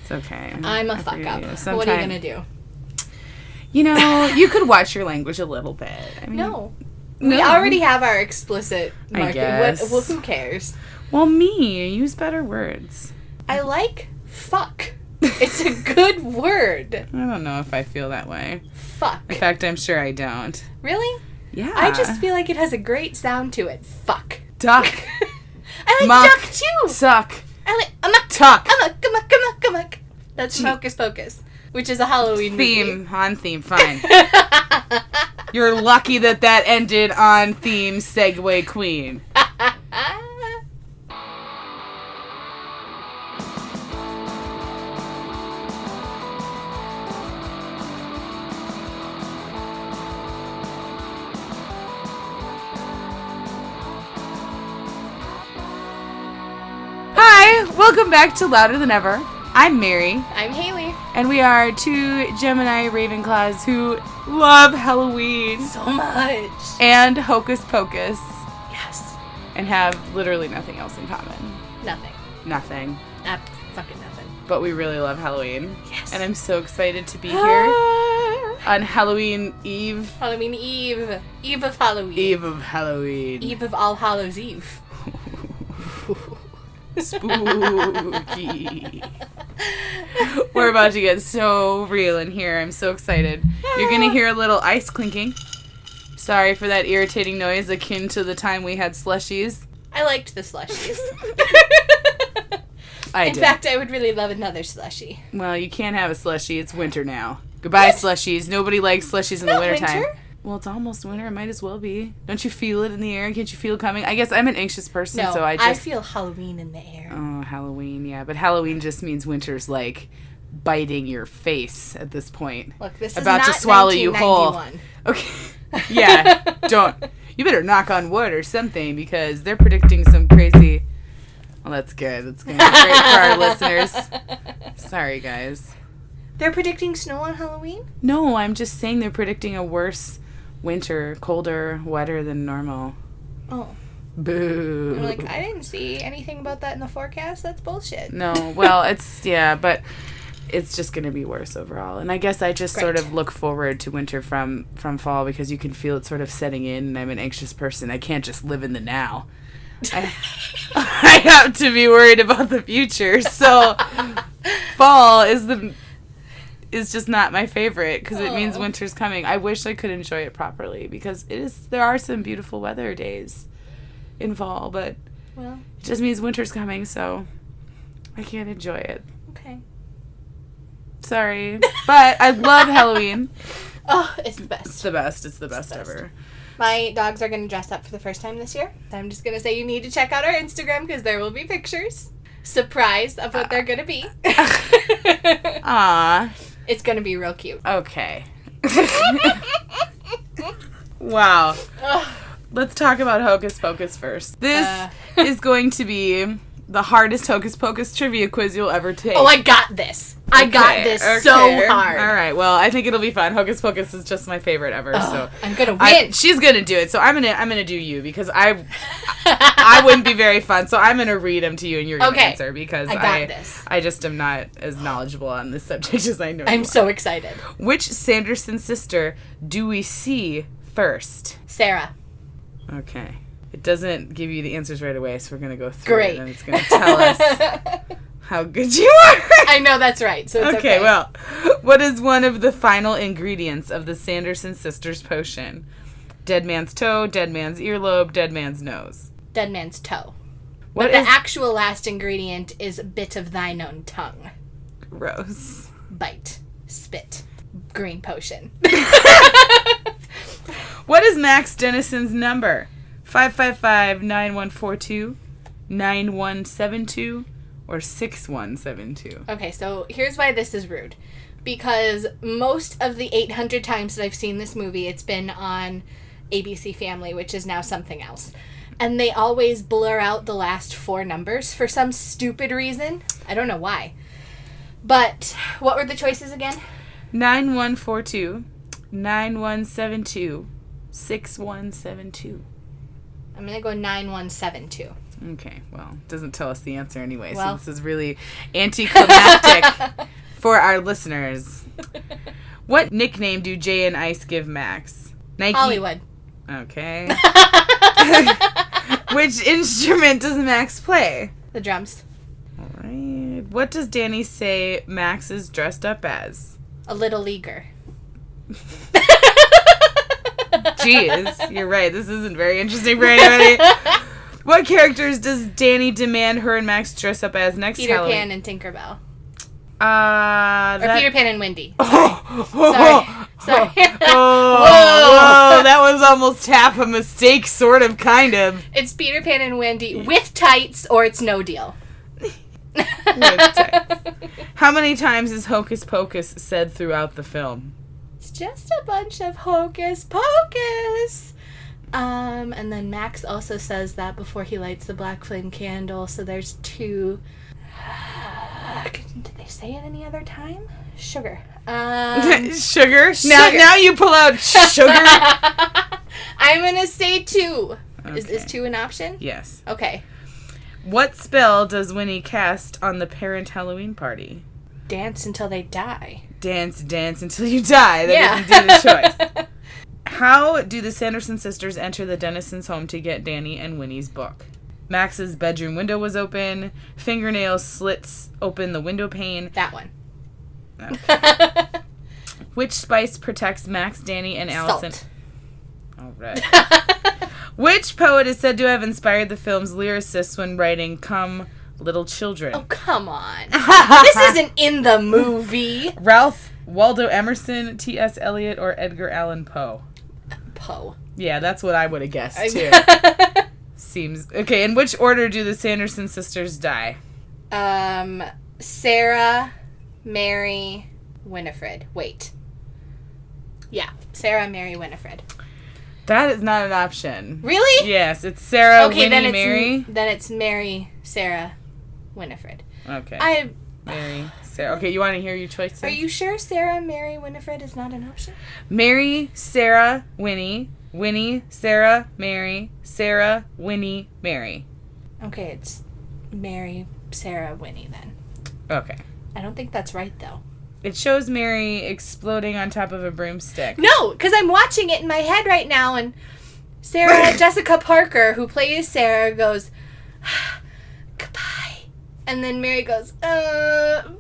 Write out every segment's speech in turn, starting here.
It's okay. I'm a fuck up. What are you going to do? You know, you could watch your language a little bit. I mean, No. We already have our explicit market. I guess. Well, who cares? Well, use better words. I like fuck. It's a good word. I don't know if I feel that way. Fuck. In fact, I'm sure I don't. Really? Yeah. I just feel like it has a great sound to it. Fuck. Duck. I like Muck. duck too. Suck. I like amok. Tuck. Amok. That's from Hocus Pocus, which is a Halloween movie. On theme, fine. You're lucky that ended on theme, segue queen. Hi, welcome back to Louder Than Ever. I'm Mary. I'm Hailey. And we are two Gemini Ravenclaws who love Halloween. So much. And Hocus Pocus. Yes. And have literally nothing else in common. Nothing. Fucking nothing. But we really love Halloween. Yes. And I'm so excited to be here on Halloween Eve. Halloween Eve. Eve of Halloween. Eve of Halloween. Eve of All Hallows Eve. Spooky. We're about to get so real in here. I'm so excited. You're going to hear a little ice clinking. Sorry for that irritating noise akin to the time we had slushies. I liked the slushies. In fact, I would really love another slushie. Well, you can't have a slushie. It's winter now. Goodbye, slushies. Nobody likes slushies in the wintertime. Winter? Well, it's almost winter. It might as well be. Don't you feel it in the air? Can't you feel it coming? I guess I'm an anxious person, no, so I feel Halloween in the air. Oh, Halloween, yeah. But Halloween just means winter's like biting your face at this point. Look, this is about not to swallow you whole. Okay. Yeah. Don't. You better knock on wood or something because they're predicting some crazy. Well, that's good. That's going to be great for our listeners. Sorry, guys. They're predicting snow on Halloween? No, I'm just saying they're predicting a worse winter, colder, wetter than normal. Oh. Boo. I'm like, I didn't see anything about that in the forecast. That's bullshit. No, well, but it's just going to be worse overall. And I guess I just sort of look forward to winter from fall because you can feel it sort of setting in, and I'm an anxious person. I can't just live in the now. I have to be worried about the future. So fall is just not my favorite because it means winter's coming. I wish I could enjoy it properly because there are some beautiful weather days in fall, but it just means winter's coming, so I can't enjoy it. Okay. Sorry. But I love Halloween. Oh, it's the best. It's the best ever. My dogs are going to dress up for the first time this year. I'm just going to say you need to check out our Instagram because there will be pictures. Surprise of what they're going to be. Aww. It's going to be real cute. Okay. Wow. Let's talk about Hocus Pocus first. This is going to be the hardest Hocus Pocus trivia quiz you'll ever take. Oh, I got this. I got this so hard. All right. Well, I think it'll be fun. Hocus Pocus is just my favorite ever. So I'm gonna win. She's gonna do it. So I'm gonna do you because I wouldn't be very fun. So I'm gonna read them to you and you're gonna answer because I just am not as knowledgeable on this subject as I know. I'm so excited. Which Sanderson sister do we see first? Sarah. Okay. It doesn't give you the answers right away, so we're going to go through it, and it's going to tell us how good you are. I know that's right, so it's okay. Okay, well, what is one of the final ingredients of the Sanderson sisters potion? Dead man's toe, dead man's earlobe, dead man's nose. Dead man's toe. But the actual last ingredient is a bit of thine own tongue. Gross. Bite. Spit. Green potion. What is Max Dennison's number? 555-9142, 9172, or 6172. Okay, so here's why this is rude. Because most of the 800 times that I've seen this movie, it's been on ABC Family, which is now something else. And they always blur out the last four numbers for some stupid reason. I don't know why. But what were the choices again? 9142, 9172, 6172. I'm going to go 9172. Okay, well, it doesn't tell us the answer anyway, so this is really anticlimactic for our listeners. What nickname do Jay and Ice give Max? Nike. Hollywood. Okay. Which instrument does Max play? The drums. All right. What does Danny say Max is dressed up as? A little leaguer. Jeez, you're right. This isn't very interesting for anybody. What characters does Danny demand her and Max dress up as next Peter Halloween? Pan and Tinkerbell. Or Peter Pan and Wendy. Sorry. Sorry. Whoa, that was almost half a mistake, sort of, kind of. It's Peter Pan and Wendy with tights, or it's no deal. With tights. How many times is Hocus Pocus said throughout the film? It's just a bunch of Hocus Pocus. And then Max also says that before he lights the black flame candle, so there's 2. Did they say it any other time? Sugar. Sugar? Now you pull out sugar? I'm going to say 2. Okay. Is 2 an option? Yes. Okay. What spell does Winnie cast on the parent Halloween party? Dance until they die. Dance until you die. That isn't the choice. How do the Sanderson sisters enter the Dennisons' home to get Danny and Winnie's book? Max's bedroom window was open. Fingernail slits open the window pane. That one. Okay. Which spice protects Max, Danny, and Allison? Salt. All right. Which poet is said to have inspired the film's lyricists when writing Come, Little Children? Oh, come on. This isn't in the movie. Ralph Waldo Emerson, T.S. Eliot, or Edgar Allan Poe? Poe. Yeah, that's what I would have guessed, too. Seems... Okay, in which order do the Sanderson sisters die? Sarah, Mary, Winifred. Wait. Yeah, Sarah, Mary, Winifred. That is not an option. Really? Yes, it's Sarah, okay, Winnie, Mary. Then it's Mary, Sarah, Winifred. Okay. Mary, Sarah. Okay, you want to hear your choices? Are you sure Sarah, Mary, Winifred is not an option? Mary, Sarah, Winnie. Winnie, Sarah, Mary. Sarah, Winnie, Mary. Okay, it's Mary, Sarah, Winnie then. Okay. I don't think that's right, though. It shows Mary exploding on top of a broomstick. No, because I'm watching it in my head right now, and Sarah Jessica Parker, who plays Sarah, goes, goodbye. And then Mary goes, bye-bye.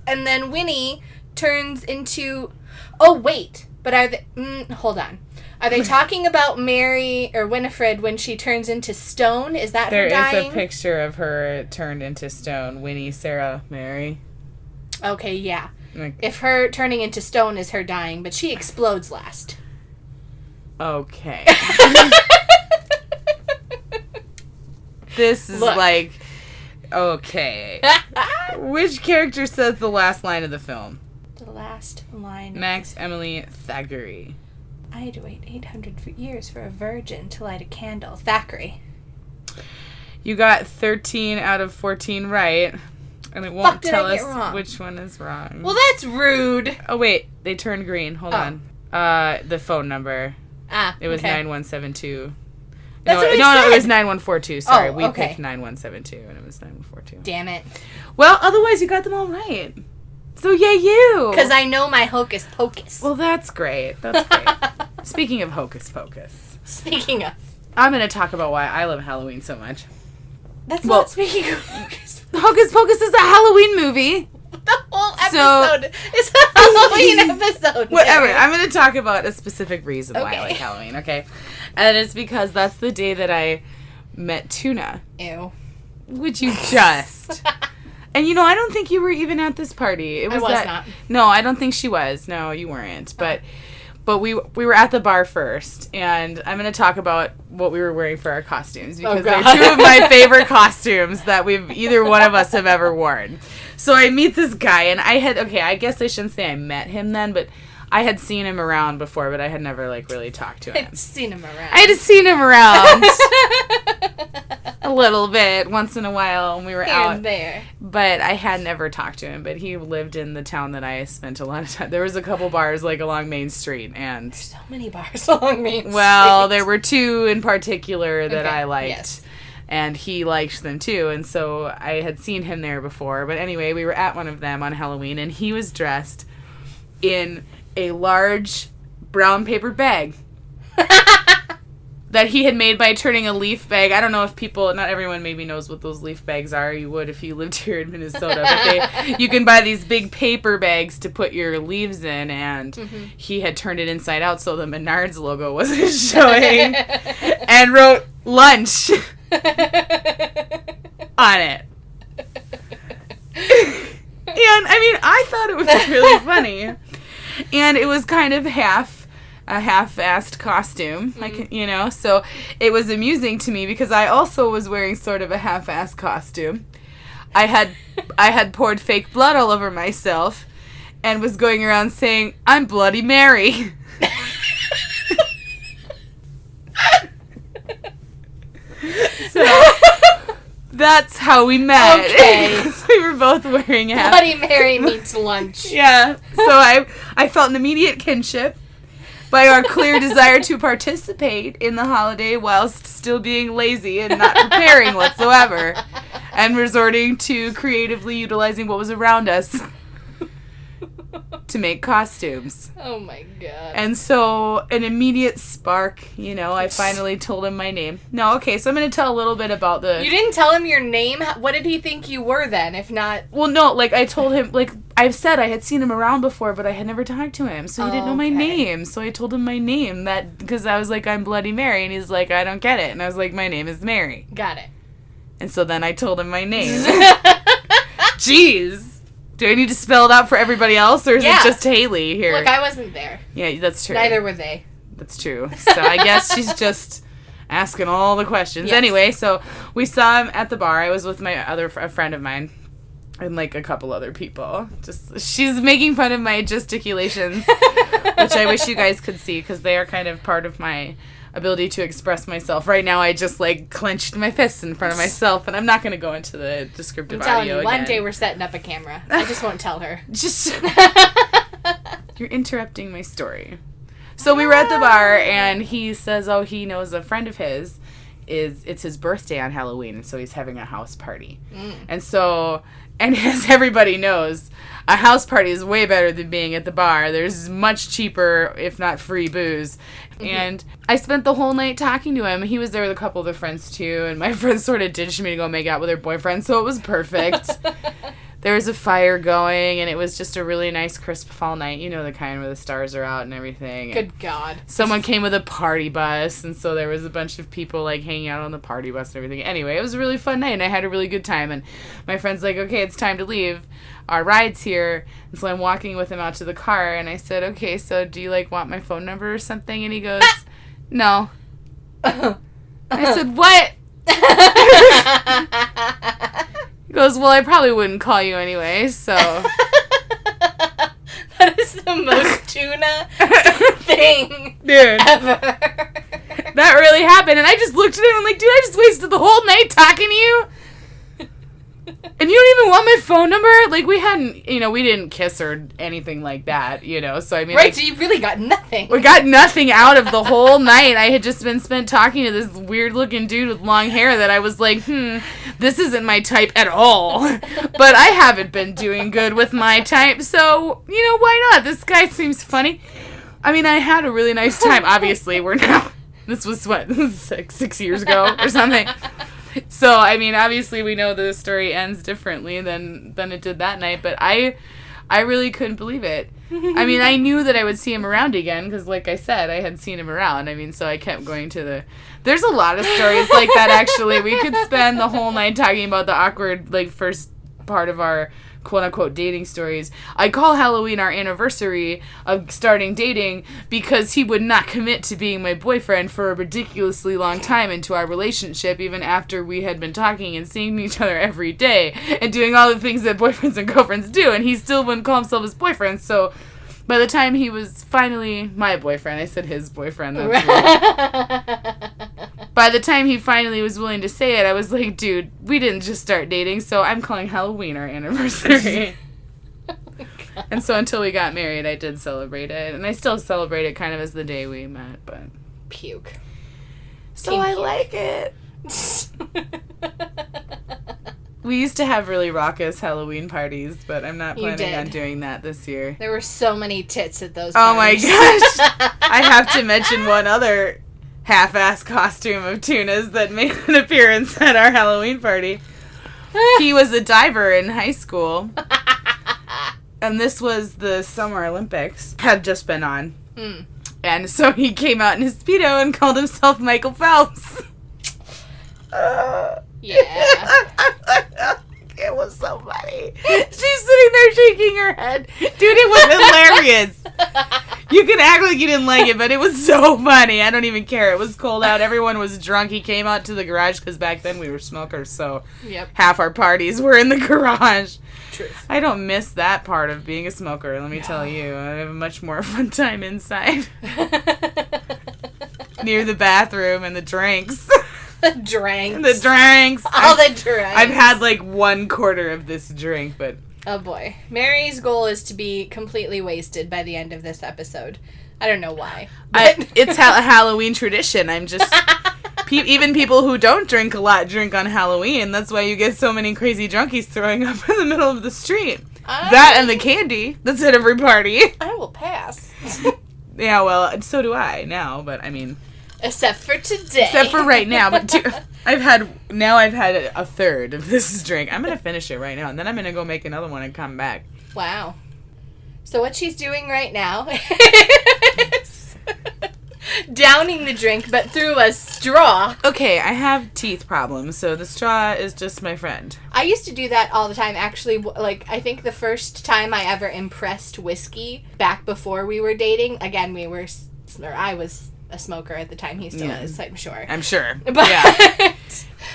And then Winnie turns into... Oh, wait. But are they... hold on. Are they talking about Mary or Winifred when she turns into stone? Is that her dying? There is a picture of her turned into stone. Winnie, Sarah, Mary. Okay, yeah. If her turning into stone is her dying, but she explodes last. Okay. This is okay. Which character says the last line of the film? The last line. Max Emily Thackeray. I had to wait 800 years for a virgin to light a candle. Thackeray. You got 13 out of 14 right. And it won't tell us which one is wrong. Well, that's rude. Oh, wait. They turned green. Hold on. The phone number. It was 9172. That's what I said. It was 9142. Sorry, we picked 9172, and it was 9142. Damn it. Well, otherwise, you got them all right. So, yay, you! Because I know my Hocus Pocus. Well, that's great. That's great. Speaking of Hocus Pocus. Speaking of. I'm going to talk about why I love Halloween so much. That's not speaking of Hocus Pocus. Hocus Pocus is a Halloween movie. The whole episode is a Halloween episode. Whatever. I'm going to talk about a specific reason why I like Halloween, okay? And it's because that's the day that I met Tuna. Ew. Would you just... And, I don't think you were even at this party. I was not. No, I don't think she was. No, you weren't. But we were at the bar first, and I'm going to talk about what we were wearing for our costumes, because they're two of my favorite costumes that either one of us have ever worn. So I meet this guy, and I guess I shouldn't say I met him then, but I had seen him around before, but I had never, really talked to him. I'd seen him around. I had seen him around. A little bit, once in a while, when we were out. And there. But I had never talked to him, but he lived in the town that I spent a lot of time. There was a couple bars, along Main Street, and... There's so many bars along Main Street. Well, there were two in particular that I liked. Yes. and he liked them too, and so I had seen him there before. But anyway, we were at one of them on Halloween, and he was dressed in a large brown paper bag that he had made by turning a leaf bag. I don't know if not everyone maybe knows what those leaf bags are. You would if you lived here in Minnesota. But you can buy these big paper bags to put your leaves in, and he had turned it inside out so the Menards logo wasn't showing, and wrote lunch on it. And, I mean, I thought it was really funny. And it was kind of a half-assed costume, so it was amusing to me because I also was wearing sort of a half-assed costume. I had poured fake blood all over myself and was going around saying, "I'm Bloody Mary." So that's how we met. Okay. We were both wearing half. Bloody Mary meets lunch. Yeah. So I felt an immediate kinship by our clear desire to participate in the holiday whilst still being lazy and not preparing whatsoever, and resorting to creatively utilizing what was around us to make costumes. Oh my god. And so, an immediate spark, I finally told him my name. No, okay, so I'm going to tell a little bit about the... You didn't tell him your name? What did he think you were then, if not... Well, no, I told him, I've said I had seen him around before, but I had never talked to him, so he didn't know my name. So I told him my name, because I was like, "I'm Bloody Mary," and he's like, "I don't get it." And I was like, "My name is Mary." Got it. And so then I told him my name. Jeez. Do I need to spell it out for everybody else, or is it just Hailey here? Look, I wasn't there. Yeah, that's true. Neither were they. That's true. So I guess she's just asking all the questions. Yes. Anyway, so we saw him at the bar. I was with a friend of mine and a couple other people. She's making fun of my gesticulations, which I wish you guys could see because they are kind of part of my ability to express myself. Right now, I just clenched my fists in front of myself, and I'm not going to go into the descriptive audio again. I'm telling you, one day we're setting up a camera. I just won't tell her. You're interrupting my story. So we were at the bar, and he says, he knows a friend of his. It's his birthday on Halloween, and so he's having a house party. And so, and as everybody knows, a house party is way better than being at the bar. There's much cheaper, if not free, booze. And I spent the whole night talking to him. He was there with a couple of their friends, too, and my friend sort of ditched me to go make out with her boyfriend, so it was perfect. There was a fire going, and it was just a really nice, crisp fall night. You know, the kind where the stars are out and everything. Good God. Someone came with a party bus, and so there was a bunch of people, hanging out on the party bus and everything. Anyway, it was a really fun night, and I had a really good time. And my friend's like, "Okay, it's time to leave. Our ride's here." And so I'm walking with him out to the car, and I said, "Okay, so do you, want my phone number or something?" And he goes, "No." I said, "What?" He goes, "Well, I probably wouldn't call you anyway, so..." That is the most tuna thing ever. That really happened, and I just looked at him and dude, I just wasted the whole night talking to you? And you don't even want my phone number? We hadn't, we didn't kiss or anything like that, so I mean... Right, so you really got nothing. We got nothing out of the whole night. I had just been spent talking to this weird-looking dude with long hair that I was like, this isn't my type at all. But I haven't been doing good with my type, so, why not? This guy seems funny. I mean, I had a really nice time. Obviously, we're now... This was, what, 6 years ago or something? So, I mean, obviously we know the story ends differently than it did that night, but I really couldn't believe it. I mean, I knew that I would see him around again, because like I said, I had seen him around. I mean, so I kept going to there's a lot of stories like that, actually. We could spend the whole night talking about the awkward, first part of our quote-unquote dating stories. I call Halloween our anniversary of starting dating because he would not commit to being my boyfriend for a ridiculously long time into our relationship, even after we had been talking and seeing each other every day and doing all the things that boyfriends and girlfriends do, and he still wouldn't call himself his boyfriend. So by the time he was finally my boyfriend, I said his boyfriend, that's weird. By the time he finally was willing to say it, I was like, dude, we didn't just start dating, so I'm calling Halloween our anniversary. And so until we got married, I did celebrate it. And I still celebrate it kind of as the day we met, but... Puke. So I like it. We used to have really raucous Halloween parties, but I'm not planning on doing that this year. There were so many tits at those parties. Oh my gosh. I have to to mention one other half-ass costume of Tuna's that made an appearance at our Halloween party. He was a diver in high school. And this was the Summer Olympics. Had just been on. Mm. And so he came out in his Speedo and called himself Michael Phelps. Yeah. It was so funny. She's sitting there shaking her head. Dude, it was hilarious. You can act like you didn't like it, but it was so funny. I don't even care. It was cold out. Everyone was drunk. He came out to the garage because back then we were smokers, so half our parties were in the garage. Truth. I don't miss that part of being a smoker, let me tell you. I have a much more fun time inside. Near the bathroom and the drinks. The drinks. All the drinks. I've had like 1/4 of this drink, but... Oh boy. Mary's goal is to be completely wasted by the end of this episode. I don't know why. It's a Halloween tradition. I'm just... even people who don't drink a lot drink on Halloween. That's why you get so many crazy drunkies throwing up in the middle of the street. That and the candy that's at every party. I will pass. Yeah, well, so do I now, but I mean... Except for today. Except for right now. But I've had a third of this drink. I'm going to finish it right now, and then I'm going to go make another one and come back. Wow. So what she's doing right now is downing the drink, but through a straw. Okay, I have teeth problems, so the straw is just my friend. I used to do that all the time. Actually, like, I think the first time I ever impressed whiskey, back before we were dating, again, I was a smoker at the time. He still is, I'm sure. I'm sure. But yeah.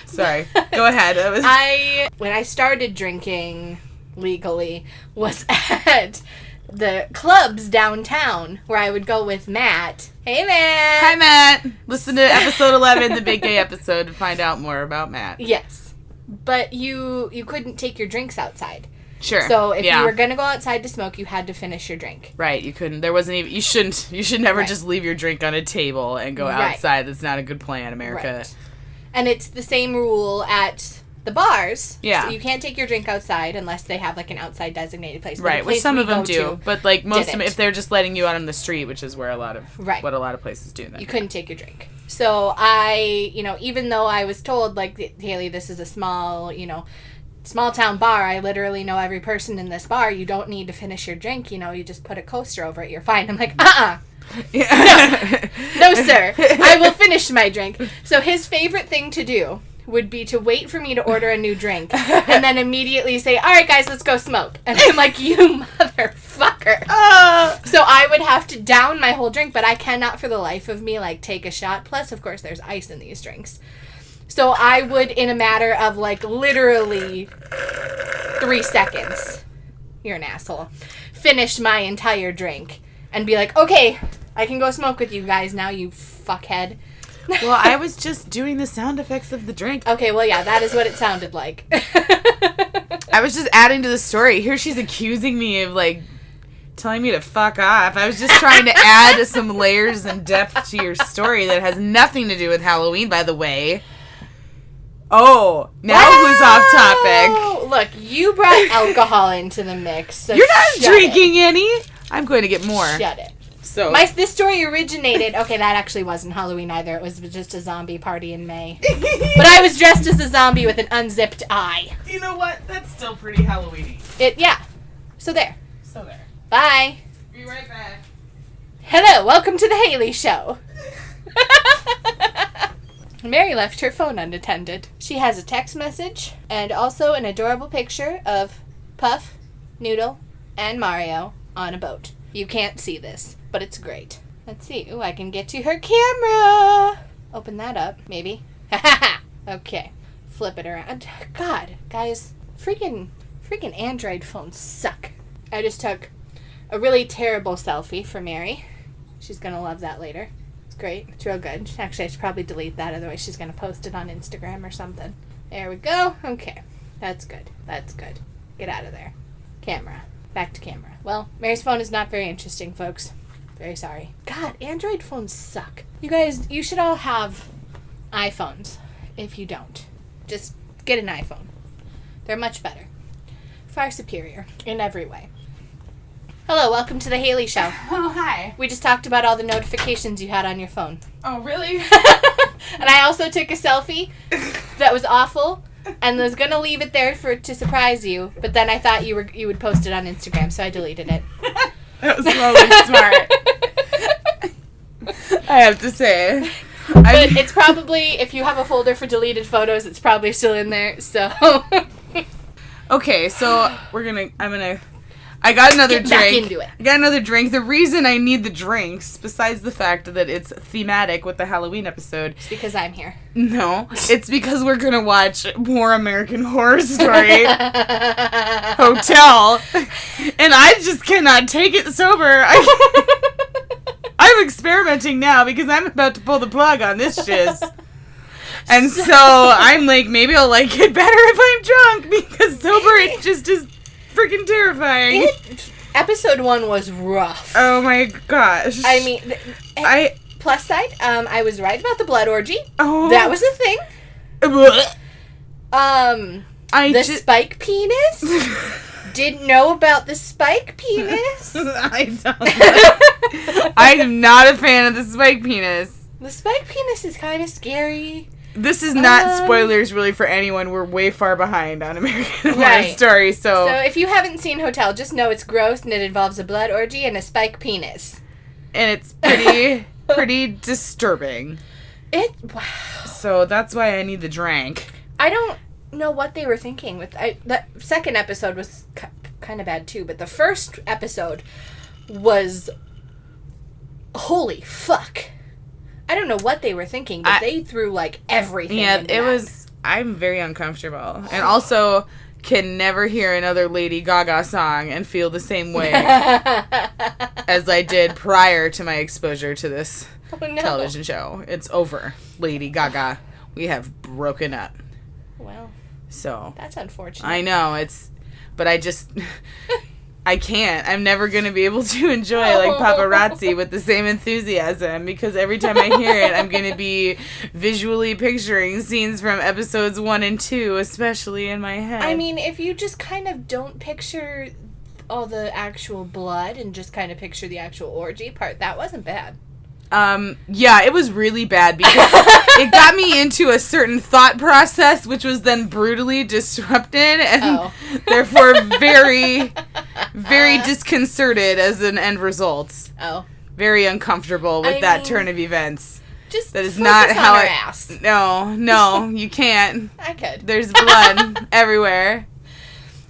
Sorry. Go ahead. When I started drinking legally was at the clubs downtown where I would go with Matt. Hey, Matt. Hi, Matt. Listen to episode 11, the Big Gay episode, to find out more about Matt. Yes. But you couldn't take your drinks outside. Sure. So if you were going to go outside to smoke, you had to finish your drink. Right. You couldn't. There wasn't even... You should never just leave your drink on a table and go outside. That's not a good plan, America. Right. And it's the same rule at the bars. Yeah. So you can't take your drink outside unless they have, like, an outside designated place. Right, which some of them do. But, like, most of them, if they're just letting you out on the street, which is where what a lot of places do then. You couldn't take your drink. So I, even though I was told, like, Hailey, this is a small town bar, I literally know every person in this bar. You don't need to finish your drink. You just put a coaster over it. You're fine. I'm like, Yeah. No, sir. I will finish my drink. So his favorite thing to do would be to wait for me to order a new drink and then immediately say, all right, guys, let's go smoke. And I'm like, you motherfucker. So I would have to down my whole drink, but I cannot for the life of me, like, take a shot. Plus, of course, there's ice in these drinks. So I would, in a matter of, like, literally 3 seconds, you're an asshole, finish my entire drink and be like, okay, I can go smoke with you guys now, you fuckhead. Well, I was just doing the sound effects of the drink. Okay, well, yeah, that is what it sounded like. I was just adding to the story. Here she's accusing me of, like, telling me to fuck off. I was just trying to add some layers and depth to your story that has nothing to do with Halloween, by the way. Oh, now who's off topic? Look, you brought alcohol into the mix. So you're not drinking any. I'm going to get more. Shut it. So this story originated... Okay, that actually wasn't Halloween either. It was just a zombie party in May. But I was dressed as a zombie with an unzipped eye. You know what? That's still pretty Halloween-y. Yeah. So there. So there. Bye. Be right back. Hello, welcome to the Hailey Show. Mary left her phone unattended. She has a text message and also an adorable picture of Puff, Noodle, and Mario on a boat. You can't see this, but it's great. Let's see. Ooh, I can get to her camera. Open that up, maybe. Okay. Flip it around. God, guys, freaking Android phones suck. I just took a really terrible selfie for Mary. She's gonna love that later. It's great. It's real good. Actually, I should probably delete that, otherwise she's gonna post it on Instagram or something. There we go. Okay. That's good. Get out of there. Camera. Back to camera. Well, Mary's phone is not very interesting, folks. Very sorry. God, Android phones suck. You guys, you should all have iPhones. if you don't. Just get an iPhone. They're much better. Far superior in every way. Hello, welcome to the Hailey Show. Oh, hi. We just talked about all the notifications you had on your phone. Oh, really? And I also took a selfie that was awful and was going to leave it there to surprise you, but then I thought you would post it on Instagram, so I deleted it. That was really smart. I have to say. But it's probably, if you have a folder for deleted photos, it's probably still in there, so. Okay, so I got another Get drink. back into it. I got another drink. The reason I need the drinks, besides the fact that it's thematic with the Halloween episode. It's because I'm here. No, it's because we're going to watch more American Horror Story Hotel. And I just cannot take it sober. I'm experimenting now because I'm about to pull the plug on this shiz. And so I'm like, maybe I'll like it better if I'm drunk because sober it just is freaking terrifying. Episode 1 was rough. Oh my gosh. I mean, plus side, I was right about the blood orgy. Oh. That was a thing. Spike penis. Didn't know about the spike penis. I am not a fan of the spike penis. The spike penis is kind of scary. This is not spoilers really for anyone. We're way far behind on American Horror Story, so if you haven't seen Hotel, just know it's gross and it involves a blood orgy and a spike penis. And it's pretty disturbing. Wow. So that's why I need the drink. I don't know what they were thinking with that second episode was kind of bad too, but the first episode was holy fuck. I don't know what they were thinking, but they threw, like, everything into it that. was... I'm very uncomfortable. And also can never hear another Lady Gaga song and feel the same way as I did prior to my exposure to this television show. It's over. Lady Gaga. We have broken up. Well, so that's unfortunate. I know. But I just... I can't. I'm never going to be able to enjoy, like, paparazzi with the same enthusiasm because every time I hear it, I'm going to be visually picturing scenes from episodes 1 and 2, especially in my head. I mean, if you just kind of don't picture all the actual blood and just kind of picture the actual orgy part, that wasn't bad. Yeah, it was really bad because it got me into a certain thought process, which was then brutally disrupted and therefore very, very disconcerted as an end result. Oh. Very uncomfortable with that turn of events. Just that is not how our ass. No, you can't. I could. There's blood everywhere.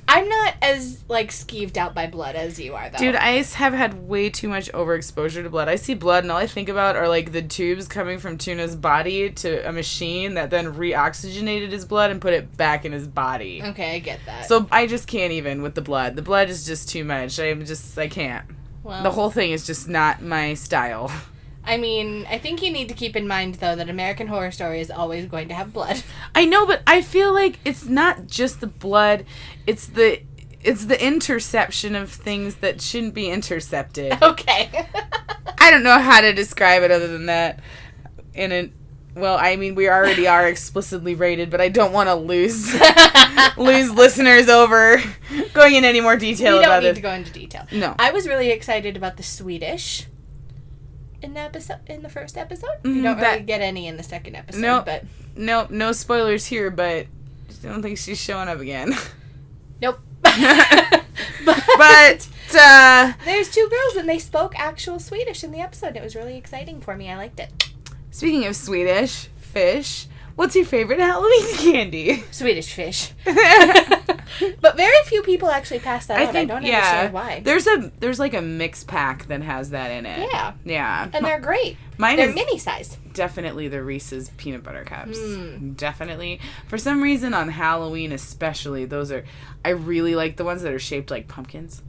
I'm not as, like, skeeved out by blood as you are, though. Dude, I have had way too much overexposure to blood. I see blood, and all I think about are, like, the tubes coming from Tuna's body to a machine that then reoxygenated his blood and put it back in his body. Okay, I get that. So I just can't even with the blood. The blood is just too much. I can't. Well, the whole thing is just not my style. I mean, I think you need to keep in mind, though, that American Horror Story is always going to have blood. I know, but I feel like it's not just the blood. It's the interception of things that shouldn't be intercepted. Okay. I don't know how to describe it other than that. Well, I mean, we already are explicitly rated, but I don't want to lose listeners over going in any more detail about it. We don't need to go into detail. No. I was really excited about the Swedish in the first episode. You don't really get any in the second episode. Nope. But no spoilers here, but I don't think she's showing up again. Nope. but there's two girls and they spoke actual Swedish in the episode. It was really exciting for me. I liked it. Speaking of Swedish fish, what's your favorite Halloween candy? Swedish fish. But very few people actually pass that out. I don't understand why. There's like a mix pack that has that in it. Yeah. Yeah. And they're great. They're mini size. Definitely the Reese's peanut butter cups. Definitely. For some reason on Halloween especially, I really like the ones that are shaped like pumpkins.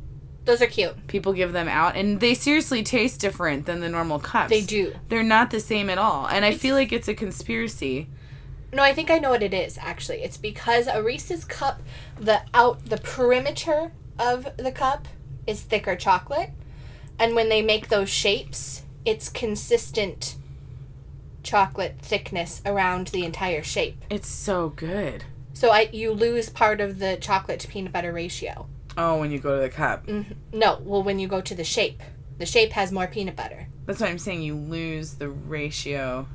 Those are cute. People give them out, and they seriously taste different than the normal cups. They do. They're not the same at all, and I feel like it's a conspiracy. No, I think I know what it is, actually. It's because a Reese's cup, the perimeter of the cup is thicker chocolate, and when they make those shapes, it's consistent chocolate thickness around the entire shape. It's so good. So you lose part of the chocolate to peanut butter ratio. Oh, when you go to the cup. No, well, when you go to the shape. The shape has more peanut butter. That's what I'm saying. You lose the ratio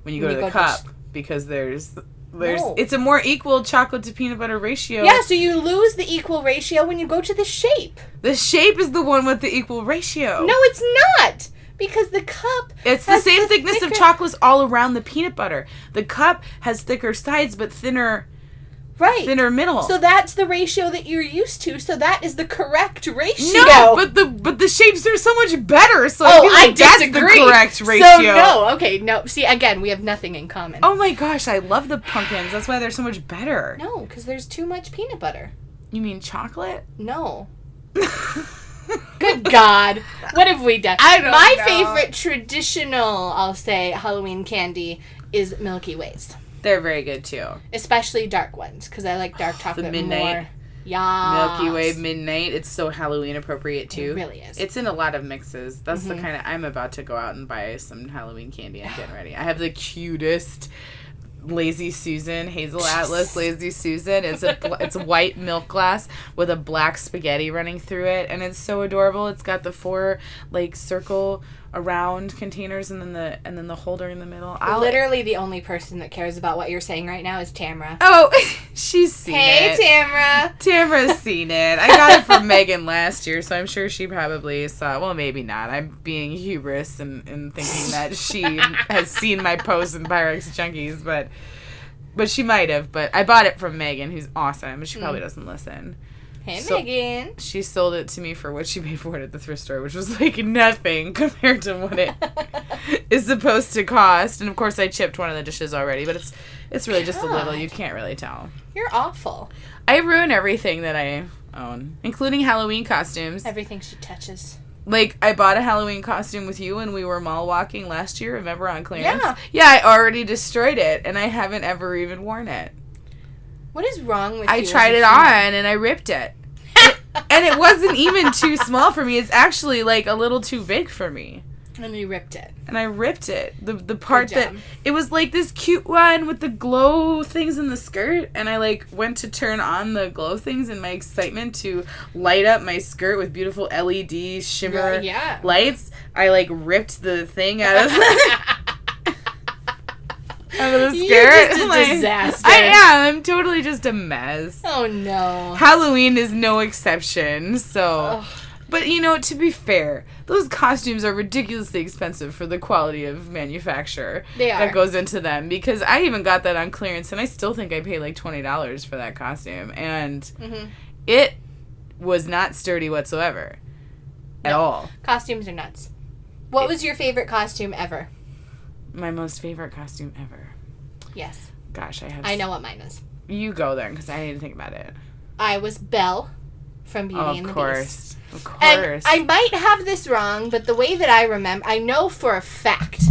when you go to the cup because there's no. It's a more equal chocolate to peanut butter ratio. Yeah, so you lose the equal ratio when you go to the shape. The shape is the one with the equal ratio. No, it's not. Because the cup it's the same thickness of chocolates all around the peanut butter. The cup has thicker sides but thinner middle. So that's the ratio that you're used to. So that is the correct ratio. No, but the shapes are so much better. So I that's disagree. The correct ratio. So no. See, again, we have nothing in common. Oh my gosh, I love the pumpkins. That's why they're so much better. No, because there's too much peanut butter. You mean chocolate? No. Good God. What have we done? I don't know. My favorite traditional, I'll say, Halloween candy is Milky Ways. They're very good, too. Especially dark ones, because I like dark chocolate the midnight more. Yeah. Milky Way Midnight. It's so Halloween appropriate, too. It really is. It's in a lot of mixes. That's the kind of... I'm about to go out and buy some Halloween candy. I'm getting ready. I have the cutest... Lazy Susan, Hazel Atlas Lazy Susan. It's a white milk glass with a black spaghetti running through it, and it's so adorable. It's got the 4 circle around containers and then the holder in the middle. Literally the only person that cares about what you're saying right now is Tamra. Oh, she's seen it. Hey, Tamra. Tamra's seen it. I got it from Megan last year, so I'm sure she probably saw. Well, maybe not. I'm being hubris and thinking that she has seen my post in Pyrex Junkies, but she might have. But I bought it from Megan, who's awesome, but she probably doesn't listen. Hey, Megan. She sold it to me for what she paid for it at the thrift store, which was nothing compared to what it is supposed to cost. And of course, I chipped one of the dishes already, but it's really just a little. You can't really tell. You're awful. I ruin everything that I own, including Halloween costumes. Everything she touches. I bought a Halloween costume with you when we were mall walking last year, remember, on clearance? Yeah, I already destroyed it, and I haven't ever even worn it. What is wrong with you? I tried it on, and I ripped it. And it wasn't even too small for me. It's actually, a little too big for me. And you ripped it. And I ripped it. The part that... It was, this cute one with the glow things in the skirt. And I, went to turn on the glow things in my excitement to light up my skirt with beautiful LED shimmer lights. I, ripped the thing out of out of the skirt. You're just a disaster. I am. I'm totally just a mess. Oh, no. Halloween is no exception, so... Ugh. But, to be fair, those costumes are ridiculously expensive for the quality of manufacture that goes into them. Because I even got that on clearance, and I still think I paid $20 for that costume. And it was not sturdy whatsoever. At all. Costumes are nuts. What was your favorite costume ever? My most favorite costume ever. Yes. Gosh, I know what mine is. You go there, because I need to think about it. I was Belle from Beauty and the Beast. Of course. And I might have this wrong, but the way that I remember, I know for a fact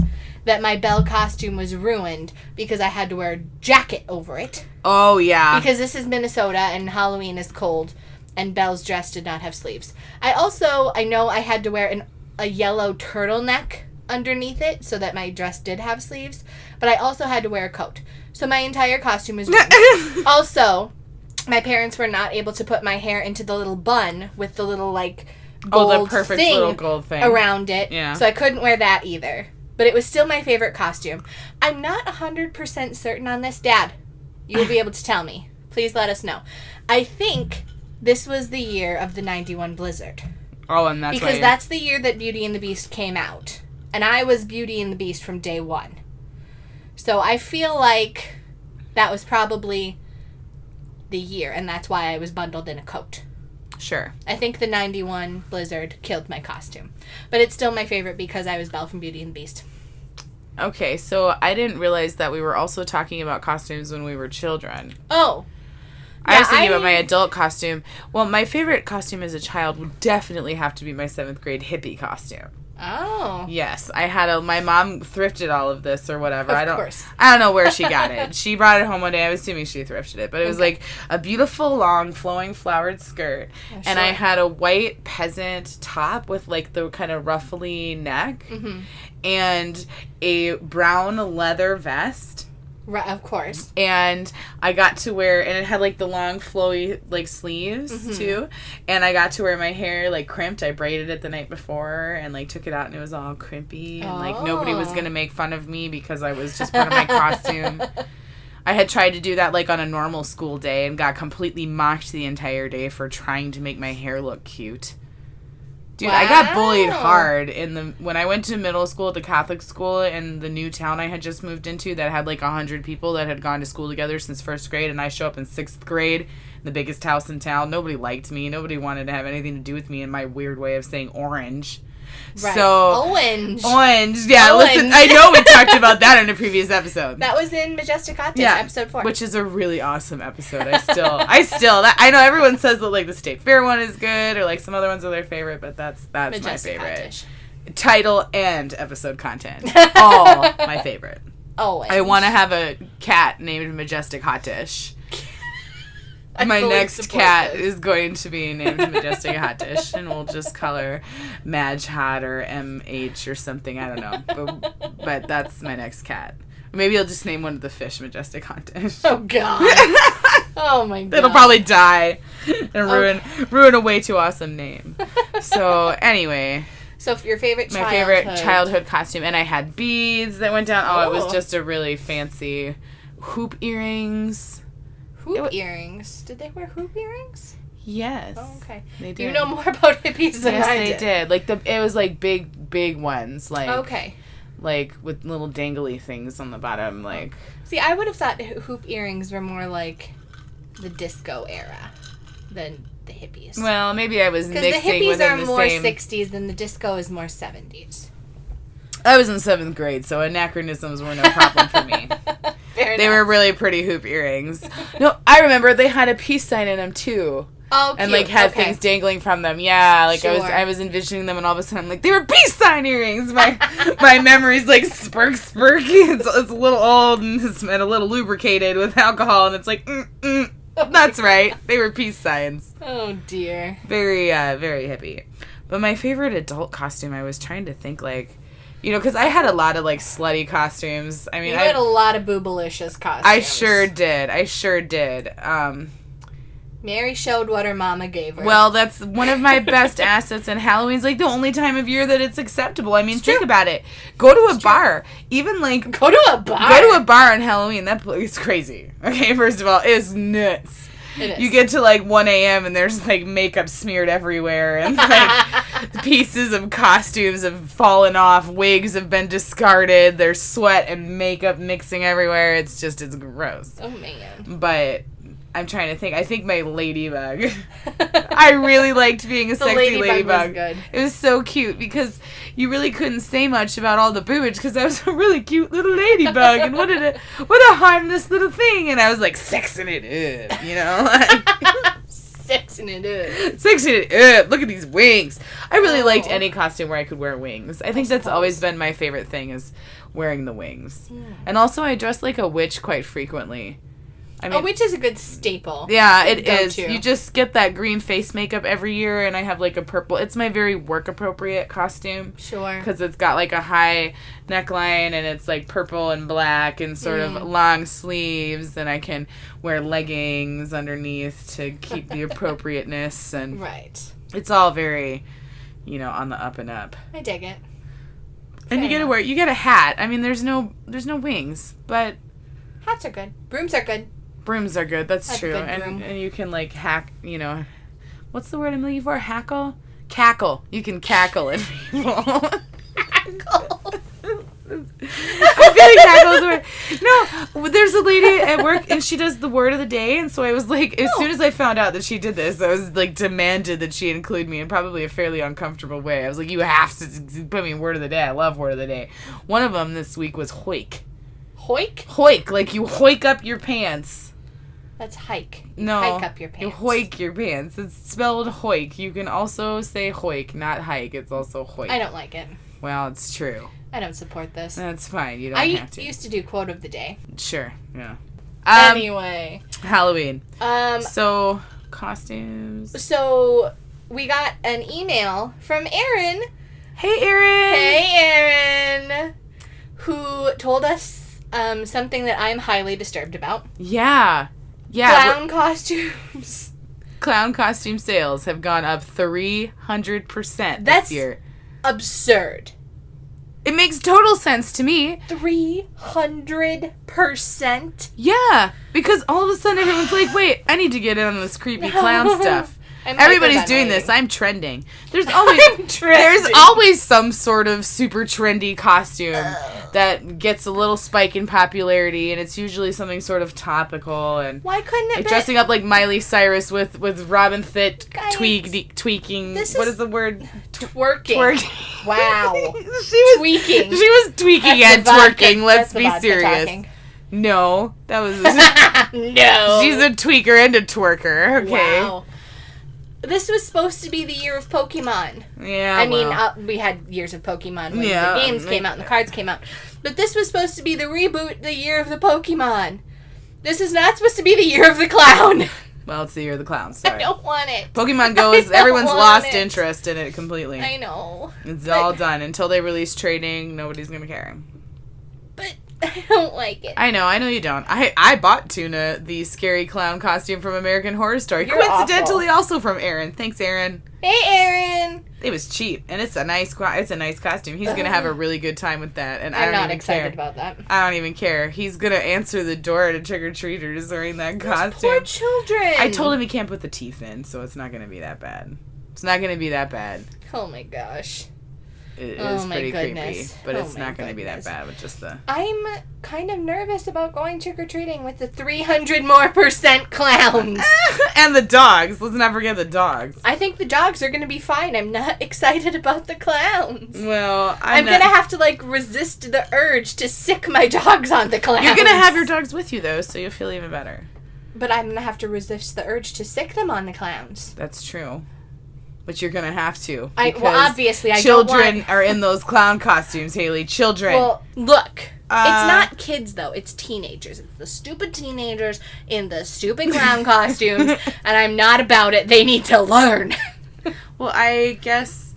that my Belle costume was ruined because I had to wear a jacket over it. Oh, yeah. Because this is Minnesota and Halloween is cold, and Belle's dress did not have sleeves. I know I had to wear a yellow turtleneck underneath it so that my dress did have sleeves, but I also had to wear a coat. So my entire costume was ruined. Also, my parents were not able to put my hair into the little bun with the little, gold the perfect little gold thing around it. Yeah. So I couldn't wear that either. But it was still my favorite costume. I'm not 100% certain on this. Dad, you'll be able to tell me. Please let us know. I think this was the year of the 91 blizzard. Oh, and that's because that's the year that Beauty and the Beast came out. And I was Beauty and the Beast from day one. So I feel like that was probably the year, and that's why I was bundled in a coat. Sure. I think the 91 blizzard killed my costume. But it's still my favorite because I was Belle from Beauty and the Beast. Okay, so I didn't realize that we were also talking about costumes when we were children. Oh. I was thinking about my adult costume. Well, my favorite costume as a child would definitely have to be my 7th grade hippie costume. Oh. Yes, I had my mom thrifted all of this or whatever. Of course. I don't know where she got it. She brought it home one day. I'm assuming she thrifted it, but it was like a beautiful long flowing flowered skirt, and I had a white peasant top with like the kind of ruffly neck, and a brown leather vest. Of course. And I got to wear, and it had like the long flowy like sleeves too, and I got to wear my hair like crimped. I braided it the night before and like took it out and it was all crimpy, and like nobody was gonna make fun of me because I was just part of my costume. I had tried to do that like on a normal school day and got completely mocked the entire day for trying to make my hair look cute. Dude, I got bullied hard when I went to middle school at the Catholic school in the new town I had just moved into that had like 100 people that had gone to school together since first grade, and I show up in 6th grade, the biggest house in town. Nobody liked me. Nobody wanted to have anything to do with me and my weird way of saying orange. Right. So Orange. Yeah, Orange. Listen, I know we talked about that in a previous episode. That was in Majestic Cottage, episode 4. Which is a really awesome episode. I know everyone says that like the State Fair one is good or like some other ones are their favorite, but that's Majestic my favorite. Cottage. Title and episode content. All my favorite. Always. I want to have a cat named Majestic Hot Dish. My next cat is going to be named Majestic Hot Dish, and we'll just call her Madge Hot or MH or something. I don't know. But that's my next cat. Maybe I'll just name one of the fish Majestic Hot Dish. Oh, God. Oh, my God. It'll probably die and ruin a way too awesome name. So, anyway. So, your favorite My favorite childhood costume. And I had beads that went down. Oh, it was just a really fancy hoop earrings. Hoop earrings? Did they wear hoop earrings? Yes. Oh, okay. They did. You know more about hippies than I did. Yes, they did. Like it was like big ones. Like okay. Like with little dangly things on the bottom. Like. See, I would have thought hoop earrings were more like the disco era than the hippies. Well, maybe I was mixing because the hippies are more same... 60s and the disco is more 70s. I was in 7th grade, so anachronisms were no problem for me. They were really pretty hoop earrings. No, I remember they had a peace sign in them too. Oh, cute. And like had things dangling from them. Yeah, like sure. I was envisioning them, and all of a sudden I'm like, they were peace sign earrings. My memory's like spurky. It's a little old and a little lubricated with alcohol, and it's like, that's right. They were peace signs. Oh dear. Very very hippie. But my favorite adult costume, I was trying to think like. You know, because I had a lot of, like, slutty costumes. I mean, you had a lot of boobalicious costumes. I sure did. Mary showed what her mama gave her. Well, that's one of my best assets, and Halloween's, like, the only time of year that it's acceptable. I mean, think about it. Go to a bar. Even, like... Go to a bar? Go to a bar on Halloween. That place is crazy. Okay, first of all, it's nuts. It is. You get to, like, 1 a.m. and there's, like, makeup smeared everywhere, and, like, pieces of costumes have fallen off, wigs have been discarded, there's sweat and makeup mixing everywhere. It's gross. Oh, man. But I'm trying to think. I think my ladybug. I really liked being a sexy ladybug. Was good. It was so cute because you really couldn't say much about all the boobage because I was a really cute little ladybug and what a harmless little thing, and I was like sexing it up, you know. Sexing it up. Sexing it up. Look at these wings. I really liked any costume where I could wear wings. I think that's always been my favorite thing is wearing the wings. Yeah. And also I dress like a witch quite frequently. I mean, a witch is a good staple. Yeah, it is. You just get that green face makeup every year, and I have like a purple. It's my very work appropriate costume. Sure. Because it's got like a high neckline, and it's like purple and black, and sort of long sleeves, and I can wear leggings underneath to keep the appropriateness, and right. It's all very, on the up and up. I dig it. And you get a hat. I mean, there's no wings, but hats are good. Brooms are good. Brooms are good. That's true. And you can like hack, what's the word I'm looking for? Hackle? Cackle. You can cackle at people. Cackle. I feel like cackle is the word. No, there's a lady at work and she does the word of the day, and so I was like, as soon as I found out that she did this, I was like demanded that she include me in probably a fairly uncomfortable way. I was like, you have to put me in word of the day. I love word of the day. One of them this week was hoik. Hoik? Hoik, like you hoik up your pants. That's hike. No. Hike up your pants. You hoik your pants. It's spelled hoik. You can also say hoik, not hike. It's also hoik. I don't like it. Well, it's true. I don't support this. That's fine. You don't have to. I used to do quote of the day. Sure. Yeah. Anyway. Halloween. So, costumes. So, we got an email from Erin. Hey, Erin! Hey, Erin! Who told us something that I'm highly disturbed about. Yeah. Clown costumes. Clown costume sales have gone up 300% this year. Absurd. It makes total sense to me. 300%? Yeah, because all of a sudden everyone's like, wait, I need to get in on this creepy clown stuff. Everybody's doing this. I'm trending. There's always some sort of super trendy costume that gets a little spike in popularity, and it's usually something sort of topical. And why couldn't it be dressing up like Miley Cyrus with Robin Thicke tweaking? What is the word? Twerking. Wow. Tweaking. She was tweaking and twerking. Let's be serious. Talking. No, that was no. She's a tweaker and a twerker. Okay. Wow. This was supposed to be the year of Pokemon. Yeah, I mean, we had years of Pokemon when the games came out and the cards came out. But this was supposed to be the reboot, the year of the Pokemon. This is not supposed to be the year of the clown. Well, it's the year of the clown. Sorry. I don't want it. Pokemon Go is everyone's lost interest in it completely. I know. It's all done. Until they release trading, nobody's going to care. But I don't like it. I know you don't. I bought Tuna, the scary clown costume from American Horror Story. You're coincidentally awful. Also from Aaron. Thanks, Aaron. Hey, Aaron. It was cheap, and it's a nice costume. He's gonna have a really good time with that, and I'm not excited about that. I don't even care. He's gonna answer the door to trick or treaters wearing that costume. Poor children. I told him he can't put the teeth in, so it's not gonna be that bad. It's not gonna be that bad. Oh my gosh. It is pretty creepy, but it's not going to be that bad with just the... I'm kind of nervous about going trick-or-treating with the 300% clowns. And the dogs. Let's not forget the dogs. I think the dogs are going to be fine. I'm not excited about the clowns. Well, I'm going to have to, resist the urge to sick my dogs on the clowns. You're going to have your dogs with you, though, so you'll feel even better. But I'm going to have to resist the urge to sick them on the clowns. That's true. But you're going to have to. Obviously, children are in those clown costumes, Hailey. Children. Well, look. It's not kids, though. It's teenagers. It's the stupid teenagers in the stupid clown costumes. And I'm not about it. They need to learn. Well, I guess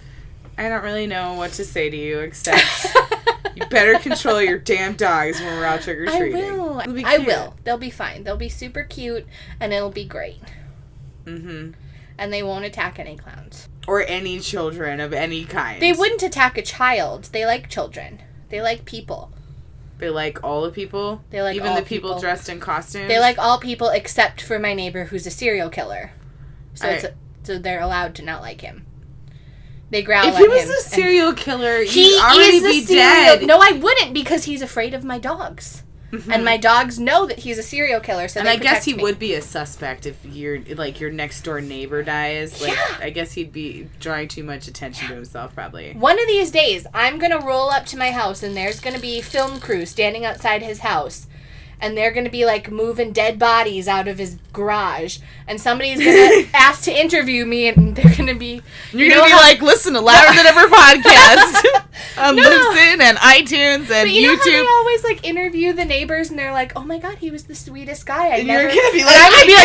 I don't really know what to say to you, except you better control your damn dogs when we're out trick-or-treating. I will. They'll be fine. They'll be super cute, and it'll be great. Mm-hmm. And they won't attack any clowns. Or any children of any kind. They wouldn't attack a child. They like children. They like people. They like all the people? They like even the people dressed in costumes? They like all people except for my neighbor who's a serial killer. So they're allowed to not like him. They growl at him. If he was a serial killer, he'd already be dead. No, I wouldn't, because he's afraid of my dogs. Mm-hmm. And my dogs know that he's a serial killer, so they protect me. And I guess he would be a suspect if your next door neighbor dies. I guess he'd be drawing too much attention to himself, probably. One of these days, I'm going to roll up to my house, and there's going to be film crew standing outside his house. And they're going to be, moving dead bodies out of his garage. And somebody's going to ask to interview me, and they're going to be... You're going to be listen to Louder Than Ever podcast on Listen and iTunes and but YouTube. Know how they always, interview the neighbors, and they're like, oh, my God, he was the sweetest guy. You're going to be like, I knew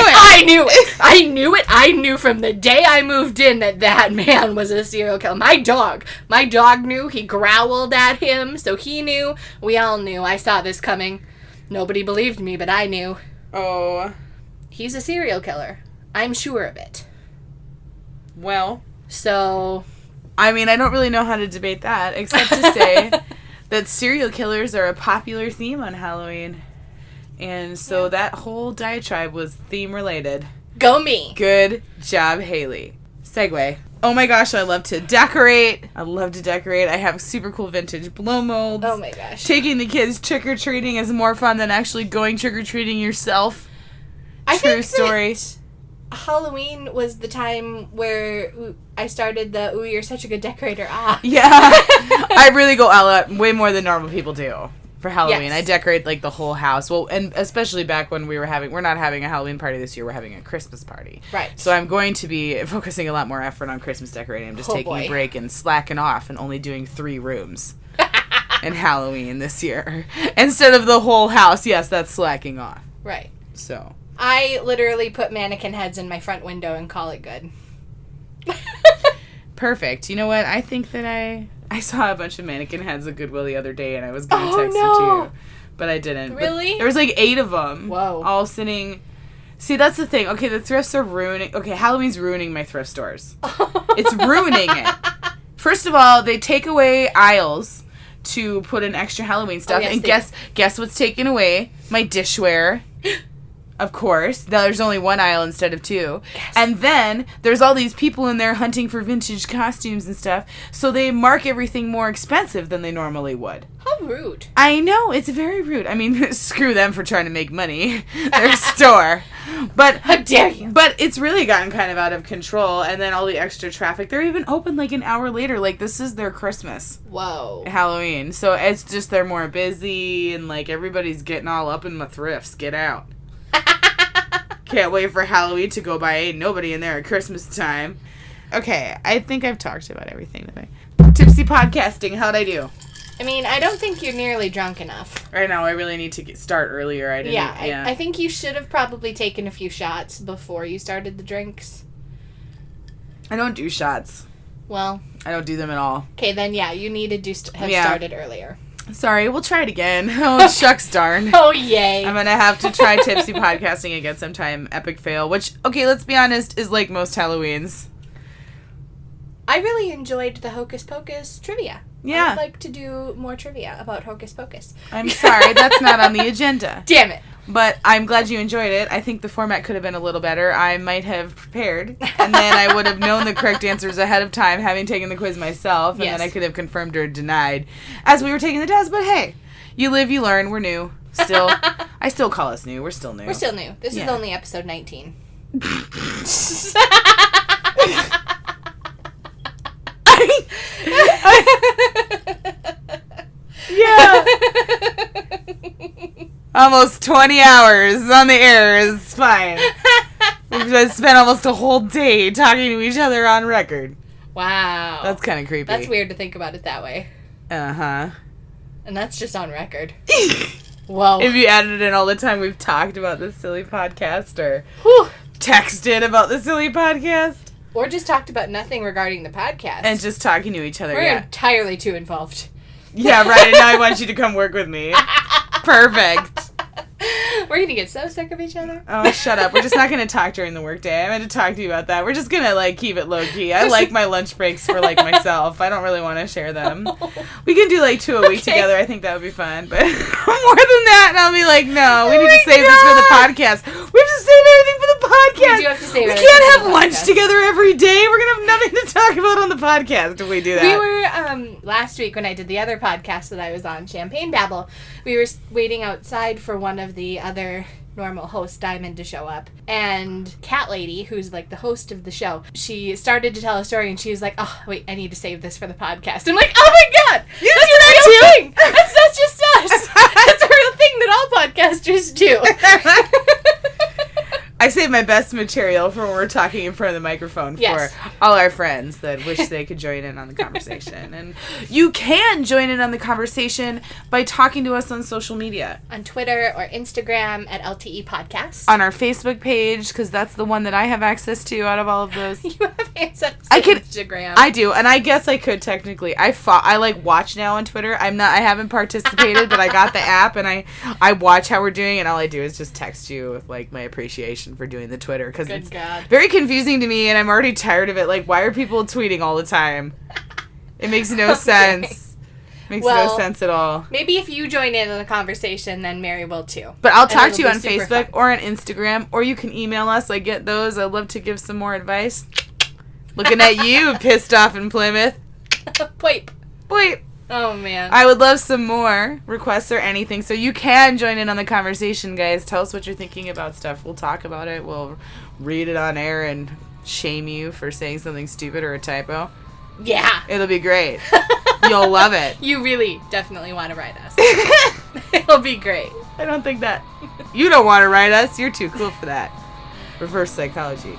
it. I knew it. I knew from the day I moved in that man was a serial killer. My dog knew. He growled at him, so he knew. We all knew. I saw this coming. Nobody believed me, but I knew. Oh. He's a serial killer. I'm sure of it. Well. So. I mean, I don't really know how to debate that, except to say that serial killers are a popular theme on Halloween. And so that whole diatribe was theme-related. Go me. Good job, Hailey. Segue. Oh my gosh, I love to decorate. I have super cool vintage blow molds. Oh my gosh. Taking the kids trick-or-treating is more fun than actually going trick-or-treating yourself. True story. That Halloween was the time where I started the, ooh, you're such a good decorator. Yeah. I really go all out way more than normal people do. for Halloween. Yes. I decorate, like, the whole house. Well, and especially back when we're not having a Halloween party this year. We're having a Christmas party. Right. So I'm going to be focusing a lot more effort on Christmas decorating. I'm just taking a break and slacking off and only doing 3 rooms in Halloween this year. Instead of the whole house. Yes, that's slacking off. Right. So. I literally put mannequin heads in my front window and call it good. Perfect. You know what? I think that I saw a bunch of mannequin heads at Goodwill the other day, and I was going to text them to you, but I didn't. Really? But there was like 8 of them. Whoa. All sitting. See, that's the thing. Okay, the thrifts are ruining. Okay, Halloween's ruining my thrift stores. It's ruining it. First of all, they take away aisles to put in extra Halloween stuff, and guess what's taken away? My dishware. Of course. There's only 1 aisle instead of 2. Yes. And then there's all these people in there hunting for vintage costumes and stuff, so they mark everything more expensive than they normally would. How rude. I know. It's very rude. I mean, screw them for trying to make money. Their store. But how dare you? But it's really gotten kind of out of control, and then all the extra traffic. They're even open like an hour later. Like, this is their Christmas. Whoa. Halloween. So it's just they're more busy, and like everybody's getting all up in my thrifts. Get out. Can't wait for Halloween to go by. Ain't nobody in there at Christmas time. Okay, I think I've talked about everything that Tipsy podcasting, how'd I do? I mean, I don't think you're nearly drunk enough. Right now, I really need to start earlier. I think you should have probably taken a few shots before you started the drinks. I don't do shots. Well. I don't do them at all. Okay, then you needed to have started earlier. Sorry, we'll try it again. Oh, shucks darn. Oh, yay. I'm going to have to try Tipsy podcasting again sometime. Epic fail. Which, okay, let's be honest, is like most Halloweens. I really enjoyed the Hocus Pocus trivia. Yeah. I'd like to do more trivia about Hocus Pocus. I'm sorry, that's not on the agenda. Damn it. But I'm glad you enjoyed it. I think the format could have been a little better. I might have prepared, and then I would have known the correct answers ahead of time, having taken the quiz myself, and then I could have confirmed or denied as we were taking the test. But hey, you live, you learn. We're new. Still, I still call us new. We're still new. We're still new. This is only episode 19. Yeah. Almost 20 hours on the air is fine. We've just spent almost a whole day talking to each other on record. Wow. That's kind of creepy. That's weird to think about it that way. Uh-huh. And that's just on record. Whoa. If you added in all the time we've talked about this silly podcast or texted about the silly podcast. Or just talked about nothing regarding the podcast. And just talking to each other, We're entirely too involved. Yeah, right. And now I want you to come work with me. Perfect. We're going to get so sick of each other. Oh, shut up. We're just not going to talk during the workday. I meant to talk to you about that. We're just going to, like, keep it low-key. I like my lunch breaks for, like, myself. I don't really want to share them. We can do, like, 2 a week together. I think that would be fun. But more than that, and I'll be like, no, we need to save this for the podcast. We have to save everything for the podcast. We do have to save everything. We can't have lunch together every day. We're going to have nothing to talk about on the podcast if we do that. We were, last week when I did the other podcast that I was on, Champagne Babble, we were waiting outside for one of the other normal host, Diamond, to show up. And Cat Lady, who's like the host of the show, she started to tell a story and she was like, oh, wait, I need to save this for the podcast. I'm like, oh my god! You that's do that a real thing! That's not just us! That's a real thing that all podcasters do. I save my best material for when we're talking in front of the microphone for all our friends that wish they could join in on the conversation. And you can join in on the conversation by talking to us on social media. On Twitter or Instagram at LTE Podcast. On our Facebook page, because that's the one that I have access to out of all of those. You have access to Instagram. I do, and I guess I could technically. I like watch now on Twitter. I haven't participated, but I got the app and I watch how we're doing, and all I do is just text you with like my appreciation for doing the Twitter, because it's very confusing to me and I'm already tired of it. Like, why are people tweeting all the time? It makes no sense. Makes no sense at all. Maybe if you join in on the conversation, then Mary will too. But I'll talk to you on Facebook or on Instagram, or you can email us. I get those. I'd love to give some more advice. Looking at you, pissed off in Plymouth. Poip. Poip. Oh, man. I would love some more requests or anything. So you can join in on the conversation, guys. Tell us what you're thinking about stuff. We'll talk about it. We'll read it on air and shame you for saying something stupid or a typo. Yeah. It'll be great. You'll love it. You really definitely want to write us. It'll be great. I don't think that. You don't want to write us. You're too cool for that. Reverse psychology.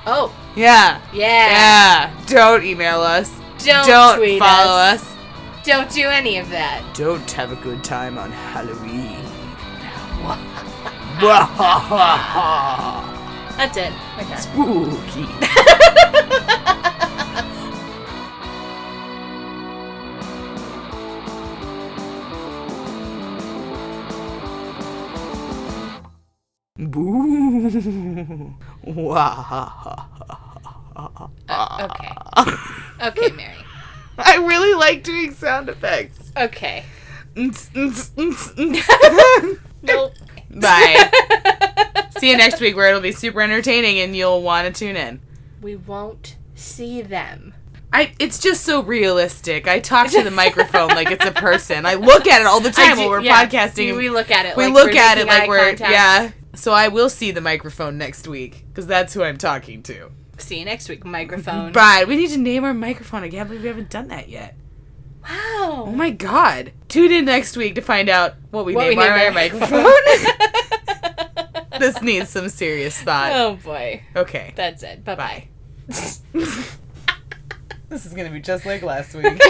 Oh. Yeah. Yeah. Don't email us. Don't tweet follow us. Don't do any of that. Don't have a good time on Halloween. That's it. Okay. Spooky. Boo. Okay. Okay, Mary. I really like doing sound effects. Okay. Nope. Bye. See you next week where it'll be super entertaining and you'll want to tune in. We won't see them. It's just so realistic. I talk to the microphone like it's a person. I look at it all the time while we're podcasting. We look at it like we're yeah. So I will see the microphone next week because that's who I'm talking to. See you next week, microphone. Right. We need to name our microphone. I can't believe we haven't done that yet. Wow. Oh my god. Tune in next week to find out what we name our microphone. This needs some serious thought. Oh boy. Okay. That's it. Bye-bye. This is going to be just like last week.